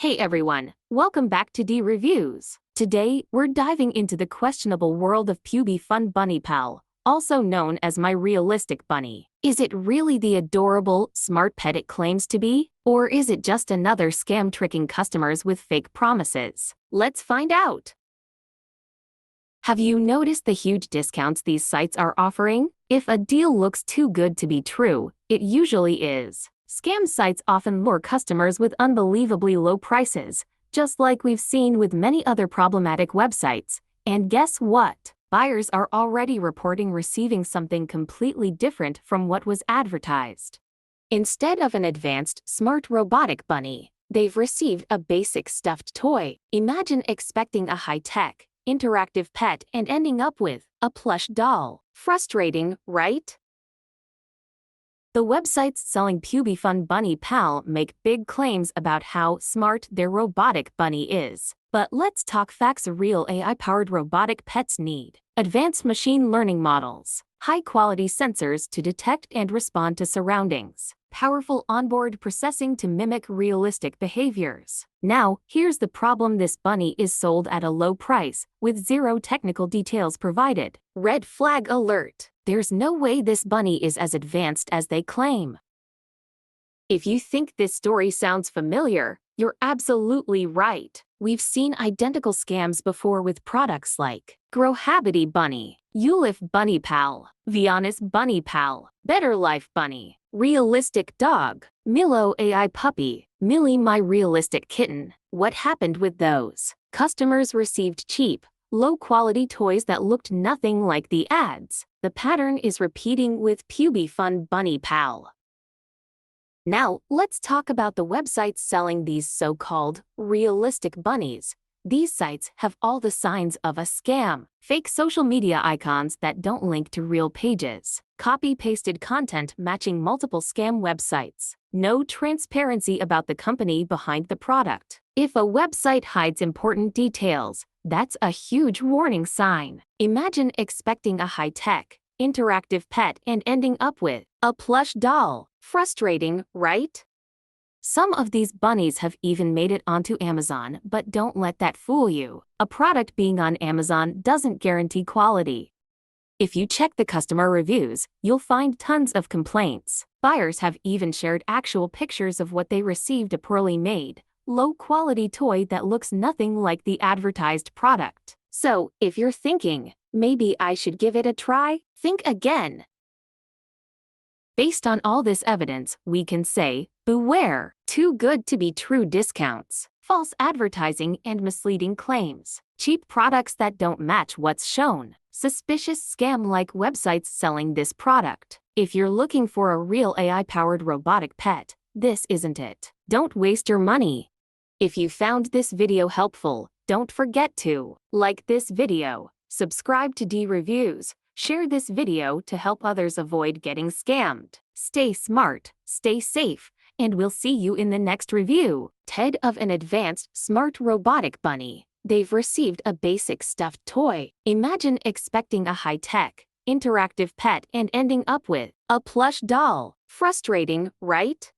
Hey everyone, welcome back to D Reviews. Today, we're diving into the questionable world of Pubyfun Bunny Pal, also known as my realistic bunny. Is it really the adorable, smart pet it claims to be? Or is it just another scam tricking customers with fake promises? Let's find out. Have you noticed the huge discounts these sites are offering? If a deal looks too good to be true, it usually is. Scam sites often lure customers with unbelievably low prices, just like we've seen with many other problematic websites. And guess what? Buyers are already reporting receiving something completely different from what was advertised. Instead of an advanced, smart robotic bunny, they've received a basic stuffed toy. Imagine expecting a high-tech, interactive pet and ending up with a plush doll. Frustrating, right? The websites selling Pubyfun Bunny Pal make big claims about how smart their robotic bunny is. But let's talk facts. Real AI-powered robotic pets need advanced machine learning models, high-quality sensors to detect and respond to surroundings, powerful onboard processing to mimic realistic behaviors. Now, here's the problem: this bunny is sold at a low price, with zero technical details provided. Red flag alert! There's no way this bunny is as advanced as they claim. If you think this story sounds familiar, you're absolutely right. We've seen identical scams before with products like Robotic Bunny, Pubyfun Bunny Pal, Viana's Bunny Pal, Better Life Bunny, Realistic Dog, Milo AI Puppy, Millie My Realistic Kitten. What happened with those? Customers received cheap, low-quality toys that looked nothing like the ads. The pattern is repeating with Pubyfun Bunny Pal. Now, let's talk about the websites selling these so-called realistic bunnies. These sites have all the signs of a scam. Fake social media icons that don't link to real pages. Copy-pasted content matching multiple scam websites. No transparency about the company behind the product. If a website hides important details, that's a huge warning sign. Imagine expecting a high-tech, interactive pet and ending up with a plush doll. Frustrating, right? Some of these bunnies have even made it onto Amazon, but don't let that fool you. A product being on Amazon doesn't guarantee quality. If you check the customer reviews, you'll find tons of complaints. Buyers have even shared actual pictures of what they received: a poorly made, low-quality toy that looks nothing like the advertised product. So, if you're thinking, maybe I should give it a try, think again. Based on all this evidence, we can say, beware, too good to be true discounts, false advertising and misleading claims, cheap products that don't match what's shown, suspicious scam-like websites selling this product. If you're looking for a real AI-powered robotic pet, this isn't it. Don't waste your money. If you found this video helpful, don't forget to like this video, subscribe to D Reviews, share this video to help others avoid getting scammed. Stay smart, stay safe, and we'll see you in the next review. Instead of an advanced, smart robotic bunny, they've received a basic stuffed toy. Imagine expecting a high-tech, interactive pet and ending up with a plush doll. Frustrating, right?